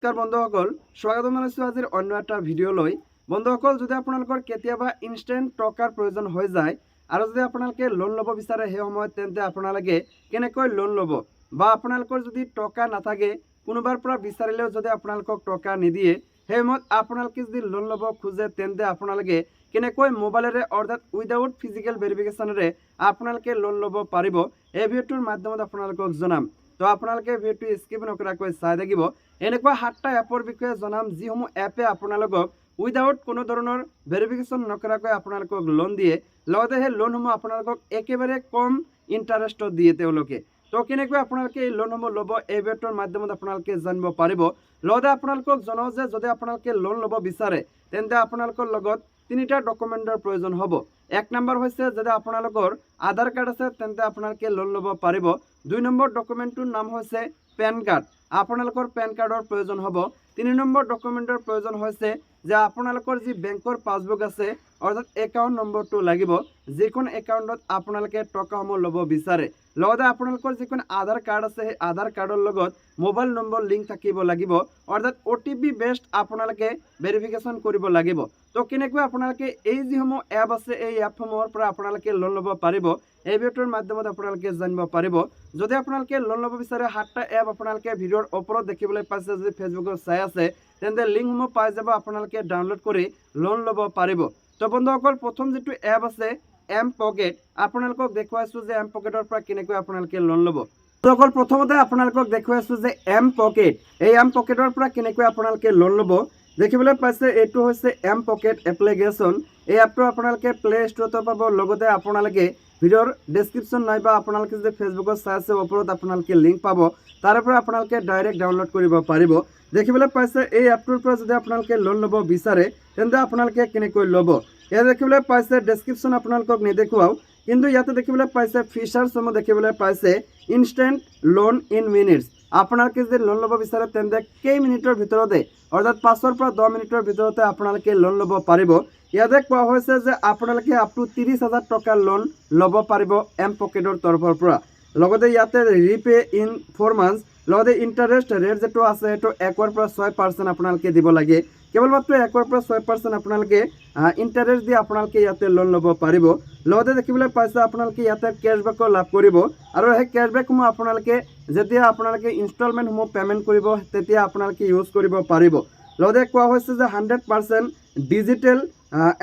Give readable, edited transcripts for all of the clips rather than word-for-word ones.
নমস্কাৰ বন্ধুসকল, স্বাগতম জনাইছোঁ আজিৰ অন্য এটা ভিডিঅ'লৈ। বন্ধুসকল, যদি আপোনালোকৰ কেতিয়াবা ইনষ্টেণ্ট টকাৰ প্ৰয়োজন হৈ যায় আৰু যদি আপোনালোকে লোন ল'ব বিচাৰে সেই সময়ত, তেন্তে আপোনালোকে কেনেকৈ লোন ল'ব, বা আপোনালোকৰ যদি টকা নাথাকে, কোনোবাৰ পৰা বিচাৰিলেও যদি আপোনালোকক টকা নিদিয়ে, সেই সময়ত আপোনালোকে যদি লোন ল'ব খোজে, তেন্তে আপোনালোকে কেনেকৈ মোবাইলেৰে অৰ্থাৎ উইদাউট ফিজিকেল ভেৰিফিকেশ্যনেৰে আপোনালোকে লোন ল'ব পাৰিব, এই ভিডিঅ'টোৰ মাধ্যমত আপোনালোকক জনাম। তো আপোনালোকে ভিডিঅ'টো স্কিপ নকৰাকৈ চাই থাকিব। এনেকুৱা 7টা এপৰ বিষয়ে জনাম যিসমূহ এপে আপোনালোকক উইদাউট কোনো ধৰণৰ ভেৰিফিকেশ্যন নকৰাকৈ আপোনালোকক লোন দিয়ে, লগতে সেই লোনসমূহ আপোনালোকক একেবাৰে কম ইণ্টাৰেষ্টত দিয়ে তেওঁলোকে। তো কেনেকৈ আপোনালোকে এই লোনসমূহ ল'ব, এই ভিডিঅ'টোৰ মাধ্যমত আপোনালোকে জানিব পাৰিব। লগতে আপোনালোকক জনাওঁ যে যদি আপোনালোকে লোন ল'ব বিচাৰে, তেন্তে আপোনালোকৰ লগত 3টা ডকুমেণ্টৰ প্ৰয়োজন হ'ব। 1 নম্বৰ হৈছে যদি আপোনালোকৰ আধাৰ কাৰ্ড আছে, তেন্তে আপোনালোকে লোন ল'ব পাৰিব। 2 নম্বৰ ডকুমেণ্টটোৰ নাম হৈছে পেন কাৰ্ড, আপোনালোকৰ পেন কাৰ্ডৰ প্ৰয়োজন হ'ব। 3 নম্বৰ ডকুমেণ্টৰ প্ৰয়োজন হৈছে যে আপোনালোকৰ যি বেংকৰ পাছবুক আছে অৰ্থাৎ একাউণ্ট নম্বৰটো লাগিব, যিখন একাউণ্টত আপোনালোকে টকাসমূহ ল'ব বিচাৰে। লগতে আপোনালোকৰ যিখন আধাৰ কাৰ্ড আছে সেই আধাৰ কাৰ্ডৰ লগত মোবাইল নম্বৰ লিংক থাকিব লাগিব, অৰ্থাৎ OTP বেছড আপোনালোকে ভেৰিফিকেশ্যন কৰিব লাগিব। তো কেনেকৈ আপোনালোকে এই যিসমূহ এপ আছে এই এপসমূহৰ পৰা আপোনালোকে লোন ল'ব পাৰিব, এই ভিডিঅ'টোৰ মাধ্যমত আপোনালোকে জানিব পাৰিব। যদি আপোনালোকে লোন ল'ব বিচাৰে, 7টা এপ আপোনালোকে ভিডিঅ'ৰ ওপৰত দেখিবলৈ পাইছে। যদি ফেচবুকত চাই আছে, তেন্তে লিংকসমূহ পাই যাব, আপোনালোকে ডাউনলোড কৰি লোন ল'ব পাৰিব। তো বন্ধুসকল, প্ৰথম যিটো এপ আছে এম পকেট, আপোনালোকক দেখুৱাইছোঁ যে এম পকেটৰ পৰা কেনেকৈ আপোনালোকে লোন ল'ব। বন্ধুসকল, প্ৰথমতে আপোনালোকক দেখুৱাইছোঁ যে এম পকেট, এই এম পকেটৰ পৰা কেনেকৈ আপোনালোকে লোন ল'ব। দেখিবলৈ পাইছে এইটো হৈছে এম পকেট এপ্লিকেশ্যন। এই এপটো আপোনালোকে প্লে ষ্ট'ৰতো পাব, লগতে আপোনালোকে ভিডিঅ'ৰ ডেছক্ৰিপশ্যন নাইবা আপোনালোকে যদি ফেচবুকত চাই আছে ওপৰত আপোনালোকে লিংক পাব, তাৰে পৰা আপোনালোকে ডাইৰেক্ট ডাউনলোড কৰিব পাৰিব। দেখিবলৈ পাইছে এই এপটোৰ পৰা যদি আপোনালোকে লোন ল'ব বিচাৰে, তেন্তে আপোনালোকে কেনেকৈ ল'ব। ইয়াত দেখিবলৈ পাইছে ডেছক্ৰিপশ্যন আপোনালোকক নেদেখুৱাওঁ, কিন্তু ইয়াতে দেখিবলৈ পাইছে ফিচাৰ্ছসমূহ দেখিবলৈ পাইছে ইনষ্টেণ্ট লোন ইন মিনিটছ। আপোনালোকে যদি লোন ল'ব বিচাৰে, তেন্তে কেইমিনিটৰ ভিতৰতে অৰ্থাৎ 5ৰ পৰা 10 মিনিটৰ ভিতৰতে আপোনালোকে লোন ল'ব পাৰিব। ইয়াতে কোৱা হৈছে যে আপোনালোকে আপ টু 30,000 টকাৰ লোন ল'ব পাৰিব এম পকেটৰ তৰফৰ পৰা। লগতে ইয়াতে ৰিপে ইন 4 মান্থছ, লগতে ইণ্টাৰেষ্ট ৰেট যিটো আছে সেইটো 1ৰ পৰা 6% আপোনালোকে দিব লাগে। কেৱল মাত্ৰ 1ৰ পৰা 6% আপোনালোকে ইণ্টাৰেষ্ট দি আপোনালোকে ইয়াতে লোন ল'ব পাৰিব। লগতে দেখিবলৈ পাইছে আপোনালোকে ইয়াতে কেশ্ববেকো লাভ কৰিব, আৰু সেই কেশ্ববেকসমূহ আপোনালোকে যেতিয়া আপোনালোকে ইনষ্টলমেণ্টসমূহ পে'মেণ্ট কৰিব, তেতিয়া আপোনালোকে ইউজ কৰিব পাৰিব। লগতে কোৱা হৈছে যে 100% ডিজিটেল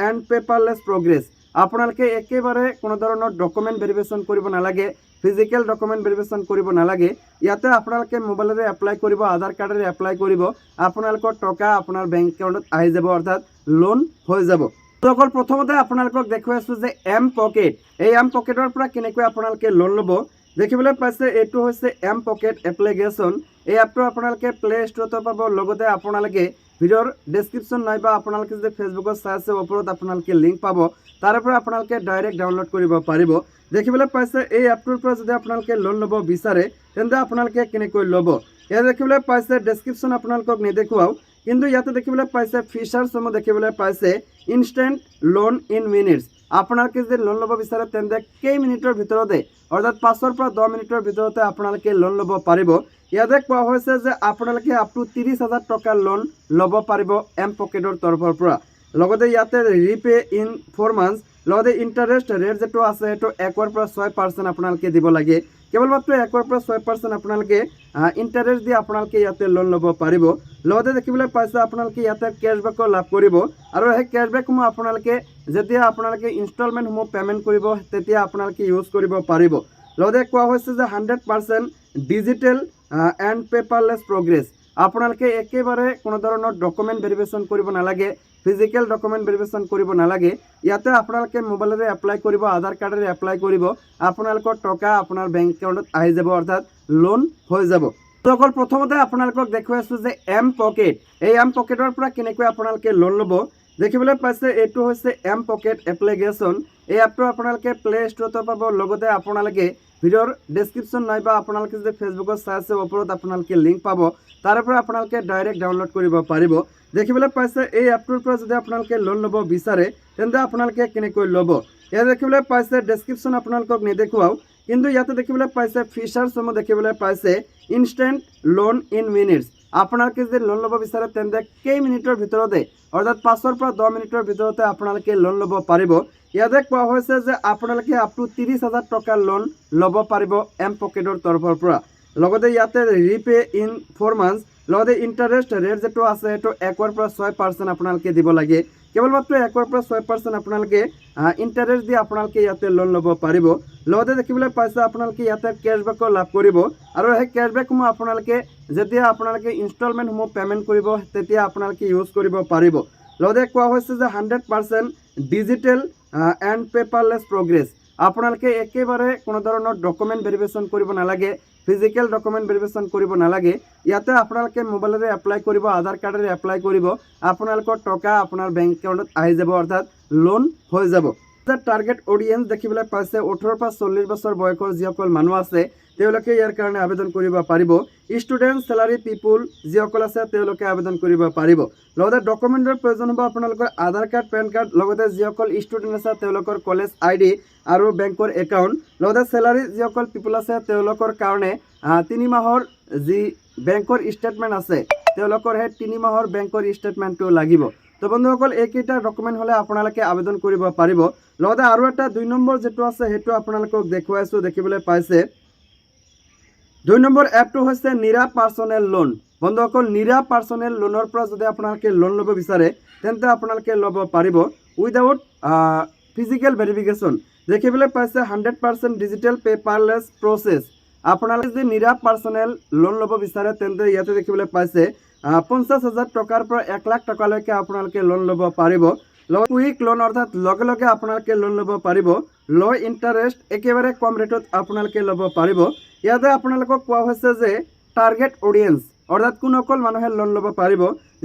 এণ্ড পেপাৰলেছ প্ৰগ্ৰেছ। আপোনালোকে একেবাৰে কোনো ধৰণৰ ডকুমেণ্ট ভেৰিফিকেশ্যন কৰিব নালাগে, ফিজিকেল ডকুমেণ্ট ভেৰিফিকেশ্যন কৰিব নালাগে। ইয়াতে আপোনালোকে মোবাইলেৰে এপ্লাই কৰিব, আধাৰ কাৰ্ডেৰে এপ্লাই কৰিব, আপোনালোকৰ টকা আপোনাৰ বেংক একাউণ্টত আহি যাব, অৰ্থাৎ লোন হৈ যাব। তো অকল প্ৰথমতে আপোনালোকক দেখুৱাইছোঁ যে এম পকেট, এই এম পকেটৰ পৰা কেনেকৈ আপোনালোকে লোন ল'ব। দেখিবলৈ পাইছে এইটো হৈছে এম পকেট এপ্লিকেশ্যন। এই এপটো আপোনালোকে প্লে ষ্ট'ৰতো পাব, লগতে আপোনালোকে ভিডিঅ'ৰ ডেছক্ৰিপশ্যন নাইবা আপোনালোকে যদি ফেচবুকত চাই আছে ওপৰত আপোনালোকে লিংক পাব, তাৰে পৰা আপোনালোকে ডাইৰেক্ট ডাউনলোড কৰিব পাৰিব। দেখিবলৈ পাইছে এই এপটোৰ পৰা যদি আপোনালোকে লোন ল'ব বিচাৰে, তেন্তে আপোনালোকে কেনেকৈ ল'ব। ইয়াত দেখিবলৈ পাইছে ডেছক্ৰিপশ্যন আপোনালোকক নেদেখুৱাওঁ, কিন্তু ইয়াতে দেখিবলৈ পাইছে ফিচাৰ্ছসমূহ দেখিবলৈ পাইছে ইনষ্টেণ্ট লোন ইন মিনিটছ। আপোনালোকে যদি লোন ল'ব বিচাৰে, তেন্তে কেইমিনিটৰ ভিতৰতে অৰ্থাৎ 5ৰ পৰা 10 মিনিটৰ ভিতৰতে আপোনালোকে লোন ল'ব পাৰিব। ইয়াতে কোৱা হৈছে যে আপোনালোকে আপ টু 30,000 টকাৰ লোন ল'ব পাৰিব এম পকেটৰ তৰফৰ পৰা। লগতে ইয়াতে ৰিপে ইন 4 মান্থছ, লগতে ইণ্টাৰেষ্ট ৰেট যিটো আছে সেইটো 1ৰ পৰা 6% আপোনালোকে দিব লাগে। কেৱল মাত্ৰ 1ৰ পৰা 6% আপোনালোকে ইণ্টাৰেষ্ট দি আপোনালোকে ইয়াতে লোন ল'ব পাৰিব। লগতে দেখিবলৈ পাইছে আপোনালোকে ইয়াতে কেশ্ববেকো লাভ কৰিব, আৰু সেই কেশ্ববেকসমূহ আপোনালোকে যেতিয়া আপোনালোকে ইনষ্টলমেণ্টসমূহ পে'মেণ্ট কৰিব, তেতিয়া আপোনালোকে ইউজ কৰিব পাৰিব। লগতে কোৱা হৈছে যে 100% ডিজিটেল এণ্ড পেপাৰলেছ প্ৰগ্ৰেছ। আপোনালোকে একেবাৰে কোনো ধৰণৰ ডকুমেণ্ট ভেৰিফিকেশ্যন কৰিব নালাগে, ফিজিকেল ডকুমেণ্ট ভেৰিফিকেশ্যন কৰিব নালাগে। ইয়াতে আপোনালোকে মোবাইলেৰে এপ্লাই কৰিব, আধাৰ কাৰ্ডেৰে এপ্লাই কৰিব, আপোনালোকৰ টকা আপোনাৰ বেংক একাউণ্টত আহি যাব, অৰ্থাৎ লোন হৈ যাব। তো অকল প্ৰথমতে আপোনালোকক দেখুৱাইছোঁ যে এম পকেট, এই এম পকেটৰ পৰা কেনেকৈ আপোনালোকে লোন ল'ব। দেখিবলৈ পাইছে এইটো হৈছে এম পকেট এপ্লিকেশ্যন। এই এপটো আপোনালোকে প্লে ষ্ট'ৰতো পাব, লগতে আপোনালোকে ভিডিঅ'ৰ ডেছক্ৰিপশ্যন নাইবা আপোনালোকে যদি ফেচবুকত চাই আছে ওপৰত আপোনালোকে লিংক পাব, তাৰে পৰা আপোনালোকে ডাইৰেক্ট ডাউনলোড কৰিব পাৰিব। দেখিবলৈ পাইছে এই এপটোৰ পৰা যদি আপোনালোকে লোন ল'ব বিচাৰে, তেন্তে আপোনালোকে কেনেকৈ ল'ব। ইয়াত দেখিবলৈ পাইছে ডেছক্ৰিপশ্যন আপোনালোকক নেদেখুৱাওঁ, কিন্তু ইয়াতে দেখিবলৈ পাইছে ফিচাৰ্ছসমূহ দেখিবলৈ পাইছে ইনষ্টেণ্ট লোন ইন মিনিটছ। আপোনালোকে যদি লোন ল'ব বিচাৰে তেন্তে কেই মিনিটৰ ভিতৰতে অৰ্থাৎ 5 পৰা 10 মিনিটৰ ভিতৰতে আপোনালোকে লোন ল'ব পাৰিব। ইয়াতে কোৱা হৈছে যে আপোনালোকে আপ টু 30,000 টকাৰ লোন ল'ব পাৰিব এম পকেটৰ তৰফৰ পৰা। লগতে ইয়াতে ৰিপে ইন 4 মান্থছ, লগতে ইণ্টাৰেষ্ট ৰেট যেটো আছে সেইটো 1 পৰা 6% আপোনালোকে দিব লাগে। কেৱল মাত্ৰ 1 পৰা 6% আপোনালোকে ইণ্টাৰেষ্ট দি আপোনালোকে ইয়াতে লোন ল'ব পাৰিব। লগতে দেখিবলৈ পাইছে আপোনালোকে ইয়াতে কেছবেকো লাভ কৰিব আৰু সেই কেছবেকসমূহ আপোনালোকে যেতিয়া আপোনালোকে ইনষ্টলমেণ্টসমূহ পে'মেণ্ট কৰিব তেতিয়া আপোনালোকে ইউজ কৰিব পাৰিব। লগতে কোৱা হৈছে যে 100% ডিজিটেল এণ্ড পেপাৰলেছ প্ৰগ্ৰেছ। আপোনালোকে একেবাৰে কোনো ধৰণৰ ডকুমেণ্ট ভেৰিফিকেশ্যন কৰিব নালাগে, ফিজিকেল ডকুমেণ্ট ভেৰিফিকেশ্যন কৰিব নালাগে। ইয়াতে আপোনালোকে মোবাইলেৰে এপ্লাই কৰিব, আধাৰ কাৰ্ডেৰে এপ্লাই কৰিব, আপোনালোকৰ টকা আপোনাৰ বেংক একাউণ্টত আহি যাব, অৰ্থাৎ লোন হৈ যাব। টাৰ্গেট অডিয়েন্স দেখিবলৈ পাইছে 18 পৰা 40 বছৰ বয়সৰ যিসকল মানুহ আছে তেওঁলোকে ইয়াৰ কাৰণে আবেদন কৰিব পাৰিব। ষ্টুডেণ্ট, চেলাৰী পিপুল যিসকল আছে তেওঁলোকে আবেদন কৰিব পাৰিব। লগতে ডকুমেণ্টৰ প্ৰয়োজন হ'ব আপোনালোকৰ আধাৰ কাৰ্ড, পেন কাৰ্ড, লগতে যিসকল ষ্টুডেণ্ট আছে তেওঁলোকৰ কলেজ ID আৰু বেংকৰ একাউণ্ট। লগতে চেলাৰী যিসকল পিপুল আছে তেওঁলোকৰ কাৰণে 3 মাহৰ যি বেংকৰ ষ্টেটমেণ্ট আছে তেওঁলোকৰ সেই 3 মাহৰ বেংকৰ ষ্টেটমেণ্টটো লাগিব। তো বন্ধুসকল এইকেইটা ডকুমেণ্ট হ'লে আপোনালোকে আবেদন কৰিব পাৰিব। লগতে আৰু এটা 2 নম্বৰ যেটো আছে সেইটো আপোনালোকক দেখুৱাইছোঁ, দেখিবলৈ পাইছে। 2 নম্বৰ এপটো হৈছে নিৰা পাৰ্চনেল লোন। বন্ধুসকল নিৰা পাৰ্চনেল লোনৰ পৰা যদি আপোনালোকে লোন ল'ব বিচাৰে তেন্তে আপোনালোকে ল'ব পাৰিব উইদাউট ফিজিকেল ভেৰিফিকেশ্যন। দেখিবলৈ পাইছে 100% ডিজিটেল পেপাৰলেছ প্ৰচেছ। আপোনালোকে যদি নিৰা পাৰ্চনেল লোন ল'ব বিচাৰে তেন্তে ইয়াতে দেখিবলৈ পাইছে 50,000 টকাৰ পৰা 1 লাখ টকালৈকে আপোনালোকে লোন ল'ব পাৰিব। লগত কুইক লোন অৰ্থাৎ লগে লগে আপোনালোকে লোন ল'ব পাৰিব। ল' ইণ্টাৰেষ্ট একেবাৰে কম ৰেটত আপোনালোকে ল'ব পাৰিব। ইয়াতে আপোনালোকক কোৱা হৈছে যে টাৰ্গেট অডিয়েন্স অৰ্থাৎ কোনসকল মানুহে লোন ল'ব পাৰিব,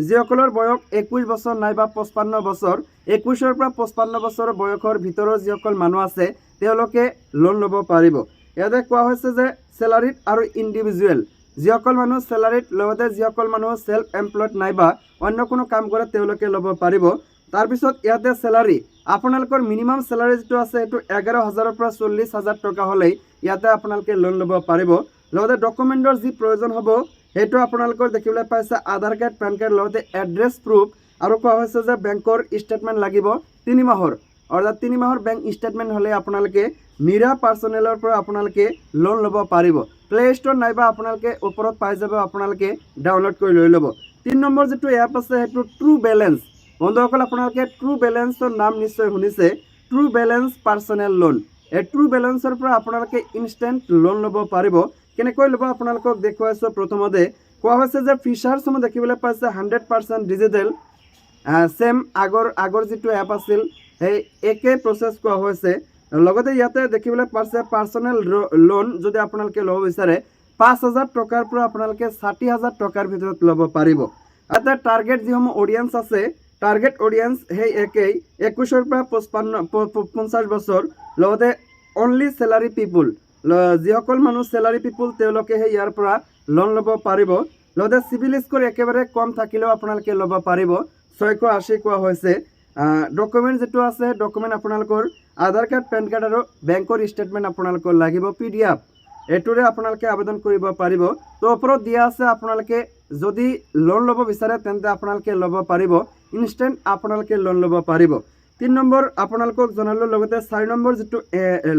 যিসকলৰ বয়স 21 বছৰ নাইবা 55 বছৰ, 21 পৰা 55 বছৰ বয়সৰ ভিতৰৰ যিসকল মানুহ আছে তেওঁলোকে লোন ল'ব পাৰিব। ইয়াতে কোৱা হৈছে যে চেলাৰীড আৰু ইণ্ডিভিজুৱেল যিসকল মানুহ চেলাৰীড, লগতে যিসকল মানুহ সেল্ফ এমপ্লয়ড নাইবা অন্য কোনো কাম কৰে তেওঁলোকে ল'ব পাৰিব। তাৰপিছত ইয়াতে চেলাৰী আপোনালোকৰ মিনিমাম চেলাৰী যেটো আছে সেইটো 11,000 পৰা 40,000 টকা হ'লেই ইয়াতে আপোনালোকে লোন ল'ব পাৰিব। লগতে ডকুমেণ্টৰ যি প্ৰয়োজন হ'ব সেইটো আপোনালোকৰ দেখিবলৈ পাইছে আধাৰ কাৰ্ড, পেন কাৰ্ড, লগতে এড্ৰেছ প্ৰুফ আৰু কোৱা হৈছে যে বেংকৰ ষ্টেটমেণ্ট লাগিব 3 মাহৰ, অৰ্থাৎ 3 মাহৰ বেংক ষ্টেটমেণ্ট হ'লে আপোনালোকে নিৰা পাৰ্চনেলৰ পৰা আপোনালোকে লোন ল'ব পাৰিব। প্লে ষ্ট'ৰ নাইবা আপোনালোকে ওপৰত পাই যাব, আপোনালোকে ডাউনলোড কৰি লৈ ল'ব। 3 নম্বৰ যেটো এপ আছে সেইটো ট্ৰু বেলেঞ্চ। বন্ধুসকল আপোনালোকে ট্ৰু বেলেঞ্চৰ নাম নিশ্চয় শুনিছে, ট্ৰু বেলেঞ্চ পাৰ্চনেল লোন। এই ট্ৰু বেলেঞ্চৰ পৰা আপোনালোকে ইনষ্টেণ্ট লোন ল'ব পাৰিব। কেনেকৈ ল'ব আপোনালোকক দেখুৱাইছোঁ। প্ৰথমতে কোৱা হৈছে যে ফিচাৰ্ছসমূহ দেখিবলৈ পাইছে 100% ডিজিটেল, ছেম আগৰ যিটো এপ আছিল সেই একে প্ৰচেছ কোৱা হৈছে। লগতে ইয়াতে দেখিবলৈ পাইছে পাৰ্চনেল লোন যদি আপোনালোকে ল'ব বিচাৰে 5,000 টকাৰ পৰা আপোনালোকে 60,000 টকাৰ ভিতৰত ল'ব পাৰিব। ইয়াতে টাৰ্গেট যিসমূহ অডিয়েন্স আছে টাৰ্গেট অডিয়েন্স সেই একেই 21 পৰা 50 বছৰ, লগতে অনলি চেলাৰী পিপুল যিসকল মানুহ চেলাৰী পিপুল তেওঁলোকেহে ইয়াৰ পৰা লোন ল'ব পাৰিব। লগতে চিভিল স্ক'ৰ একেবাৰে কম থাকিলেও আপোনালোকে ল'ব পাৰিব। 680 কোৱা হৈছে। ডকুমেণ্ট যেটো আছে ডকুমেণ্ট আপোনালোকৰ আধাৰ কাৰ্ড, পেন কাৰ্ড আৰু বেংকৰ ষ্টেটমেণ্ট আপোনালোকৰ লাগিব PDF। এইটোৰে আপোনালোকে আবেদন কৰিব পাৰিব। তো ওপৰত দিয়া আছে আপোনালোকে যদি লোন ল'ব বিচাৰে তেন্তে আপোনালোকে ল'ব পাৰিব, ইনষ্টেণ্ট আপোনালোকে লোন ল'ব পাৰিব। 3 নম্বৰ আপোনালোকক জনালোঁ। লগতে 4 নম্বৰ যেটো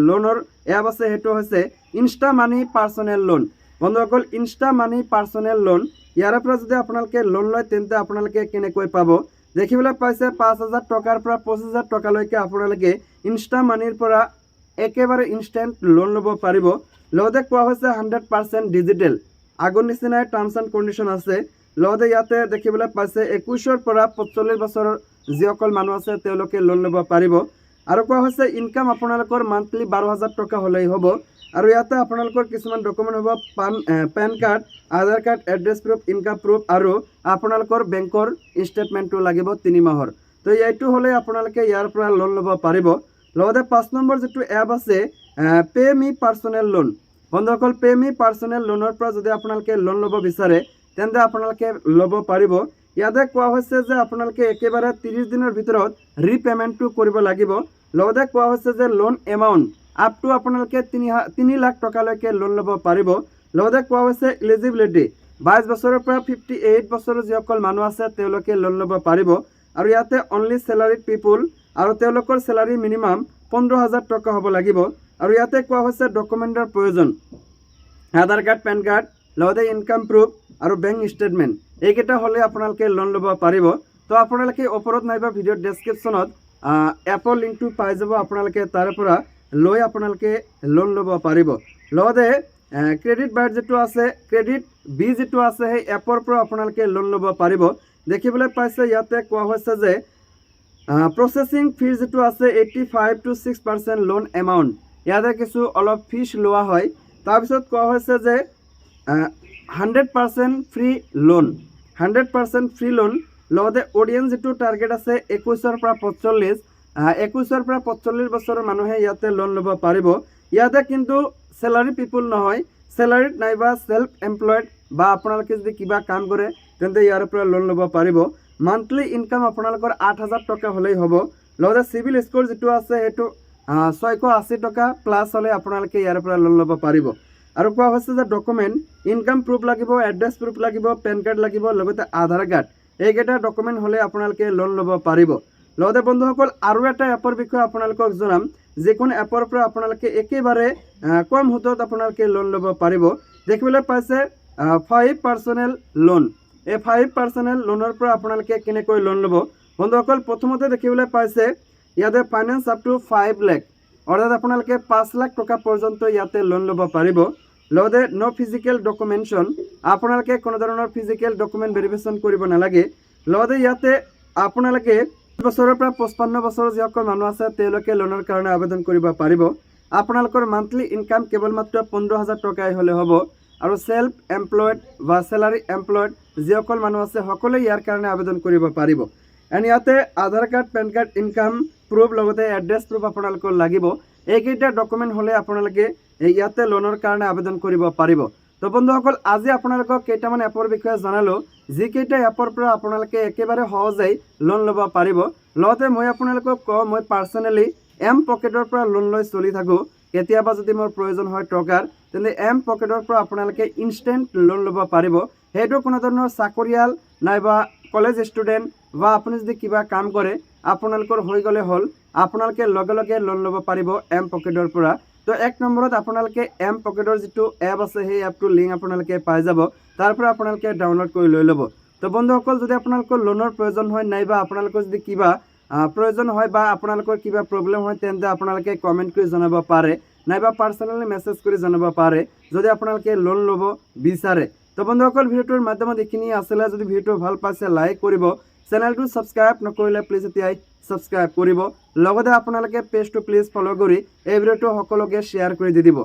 লোনৰ এপ আছে সেইটো হৈছে ইনষ্টা মানি পাৰ্চনেল লোন। বন্ধুসকল ইনষ্টা মানি পাৰ্চনেল লোন ইয়াৰ পৰা যদি আপোনালোকে লোন লয় তেন্তে আপোনালোকে কেনেকৈ পাব দেখিবলৈ পাইছে 5,000 টকাৰ পৰা 25,000 টকালৈকে আপোনালোকে ইনষ্টা মানিৰ পৰা একেবাৰে ইনষ্টেণ্ট লোন ল'ব পাৰিব। লগতে কোৱা হৈছে 100% ডিজিটেল, আগৰ নিচিনাই টাৰ্মছ এণ্ড কণ্ডিশ্যন আছে। লগতে ইয়াতে দেখিবলৈ পাইছে 21 পৰা 45 বছৰৰ যিসকল মানুহ আছে তেওঁলোকে লোন ল'ব পাৰিব। আৰু কোৱা হৈছে ইনকাম আপোনালোকৰ মান্থলি 12,000 টকা হ'লেই হ'ব। আৰু ইয়াতে আপোনালোকৰ কিছুমান ডকুমেণ্ট হ'ব pan card, Aadhaar card, address proof, income proof আৰু আপোনালোকৰ বেংকৰ ষ্টেটমেণ্টটো লাগিব 3 মাহৰ। তো এইটো হ'লে আপোনালোকে ইয়াৰ পৰা লোন ল'ব পাৰিব। লগতে 5 নম্বৰ যেটো এপ আছে পে মি পাৰ্চনেল লোন। বন্ধুসকল পে মি পাৰ্চনেল লোনৰ পৰা যদি আপোনালোকে লোন ল'ব বিচাৰে তেন্তে আপোনালোকে ল'ব পাৰিব। ইয়াতে কোৱা হৈছে যে আপোনালোকে একেবাৰে 30 দিনৰ ভিতৰত ৰিপেমেণ্টটো কৰিব লাগিব। লগতে কোৱা হৈছে যে লোন এমাউণ্ট আপ টু আপোনালোকে 3 লাখ টকালৈকে লোন ল'ব পাৰিব। লগতে কোৱা হৈছে এলিজিবিলিটি 22 বছৰৰ পৰা 58 বছৰৰ যিসকল মানুহ আছে তেওঁলোকে লোন ল'ব পাৰিব আৰু ইয়াতে অনলি স্যালাৰিড পিপল আৰু তেওঁলোকৰ স্যালাৰি মিনিমাম 15,000 টকা হ'ব লাগিব আৰু ইয়াতে কোৱা হৈছে ডকুমেন্টৰ প্ৰয়োজন আধাৰ কাৰ্ড পেন কাৰ্ড লগতে ইনকাম প্ৰুফ আৰু বেংক ষ্টেটমেন্ট এইকেইটা হ'লে আপোনালোকে লোন ল'ব পাৰিব তো আপোনালোকে ওপৰত নাইবা ভিডিঅ' ডেছক্ৰিপশ্যনত এপৰ লিংকটো পাই যাব আপোনালোকে তাৰে পৰা লৈ আপোনালোকে লোন ল'ব পাৰিব লগতে ক্ৰেডিট বাৰ্ড যেটো আছে ক্ৰেডিট বি যেটো আছে সেই এপৰ পৰা আপোনালোকে লোন ল'ব পাৰিব দেখিবলৈ পাইছে ইয়াতে কোৱা হৈছে যে প্ৰসেসিং ফিজ যেটো আছে 85 to 6% লোন এমাউন্ট ইয়াতে কিছু অলপ ফিজ লোৱা হয় তাৰপিছত কোৱা হৈছে যে 100% ফ্ৰী লোন 100% ফ্ৰী লোন লগতে অডিয়েন্স যেটো টাৰ্গেট আছে 21 পৰা 45 21 পৰা 45 বছৰৰ মানুহে ইয়াতে লোন ল'ব পাৰিব ইয়াতে কিন্তু স্যালাৰি পিপল নহয় স্যালাৰিড নাইবা সেলফ এমপ্লয়েড বা আপোনালোকে যদি কিবা কাম কৰে তেন্তে ইয়াৰ পৰা লোন ল'ব পাৰিব মান্থলি ইনকাম আপোনালোকৰ 8,000 টকা হ'লেই হ'ব লগতে সিভিল স্কোৰ যেটো আছে হেতু 680 টকা প্লাস হলে আপোনালোকে ইয়াৰ পৰা লোন ল'ব পাৰিব আৰু কোৱা হৈছে যে ডকুমেন্ট ইনকাম প্ৰুফ লাগিব এড্ৰেছ প্ৰুফ লাগিব পেন কাৰ্ড লাগিব লগতে আধাৰ কাৰ্ড এইকেইটা ডকুমেন্ট হলে আপোনালোকে লোন ল'ব পাৰিব লগতে বন্ধুসকল আৰু এটা এপৰ বিষয়ে আপোনালোকক জনাম যিকোন এপৰ পৰা আপোনালোকে একেবাৰে কম সুদত আপোনালোকে লোন ল'ব পাৰিব দেখিবলৈ পাইছে 5% লোন এই 5% লোনৰ পৰা আপোনালোকে কেনেকৈ লোন ল'ব বন্ধুসকল প্ৰথমতে দেখিবলৈ পাইছে ইয়াতে ফাইনান্স আপ টু 5 লাখ অৰ্থাৎ আপোনালোকে 5 লাখ টকা পৰ্যন্ত ইয়াতে লোন ল'ব পাৰিব লগতে নো ফিজিক্যাল ডকুমেন্টেশন আপোনালোকে কোনো ধৰণৰ ফিজিক্যাল ডকুমেন্ট ভেৰিফিকেশন কৰিব নালাগে লগতে ইয়াতে আপোনালোকে বছৰৰ পৰা 55 বছৰৰ যিসকল মানুহ আছে তেওঁলোকে লোনৰ কাৰণে আবেদন কৰিব পাৰিব আপোনালোকৰ মান্থলি ইনকাম কেৱল মাত্ৰ 15,000 টকাই হলে হ'ব আৰু সেলফ এমপ্লয়েড বা স্যালাৰি এমপ্লয়েড যিসকল মানুহ আছে সকলোৱে ইয়াৰ কাৰণে আবেদন কৰিব পাৰিব এণ্ড ইয়াতে Aadhaar card pan card income proof লগতে এড্ৰেছ প্ৰুফ আপোনালোকৰ লাগিব এইকেইটা ডকুমেন্ট হলে আপোনালোকে ইয়াতে লোনৰ কাৰণে আবেদন কৰিব পাৰিব তো বন্ধুসকল আজি আপোনালোকক কেইটামান এপৰ বিষয়ে জনালো যিকেইটা এপৰ পৰা আপোনালোকে একেবাৰে সহজেই লোন ল'ব পাৰিব লগতে মই আপোনালোকক কওঁ মই পাৰ্সোনালি এম পকেটৰ পৰা লোন লৈ চলি থাকো কেতিয়াবা যদি মোৰ প্ৰয়োজন হয় টকাৰ তেন্তে এম পকেটৰ পৰা আপোনালোকে ইনষ্টেন্ট লোন ল'ব পাৰিব হেতু কোনো ধৰণৰ চাকৰিয়াল নাইবা কলেজ ষ্টুডেন্ট বা আপুনি যদি কিবা কাম কৰে আপোনালোকৰ হৈ গলে হল আপোনালোকে লগে লগে লোন ল'ব পাৰিব এম পকেটৰ পৰা তো এক নম্বৰত আপোনালোকে এম পকেটৰ যেটো এপ আছে সেই এপটো লিংক আপোনালোকে পাই যাব তাৰ পৰা আপোনালোকে ডাউনলোড কৰি লৈ ল'ব তো বন্ধুসকল যদি আপোনালোকৰ লোনৰ প্ৰয়োজন হয় নাইবা আপোনালোকৰ যদি কিবা প্ৰয়োজন হয় বা আপোনালোকৰ কিবা প্ৰবলেম হয় তেন্তে আপোনালোকে কমেন্ট কৰি জনাব পাৰে নাইবা পাৰ্সোনালি মেসেজ কৰি জনাব পাৰে যদি আপোনালোকে লোন ল'ব বিচাৰে তো বন্ধুসকল ভিডিওটোৰ মাধ্যমত এইখিনি আছিল যদি ভিডিওটো ভাল পাইছে লাইক কৰিব চেনেলটো সাবস্ক্ৰাইব নকৰিলে প্লিজ এতিয়াই সাবস্ক্ৰাইব কৰিব লগতে আপোনালোকে পেজটো প্লিজ ফলো কৰি এই ভিডিওটো সকলোকে শেয়াৰ কৰি দি দিব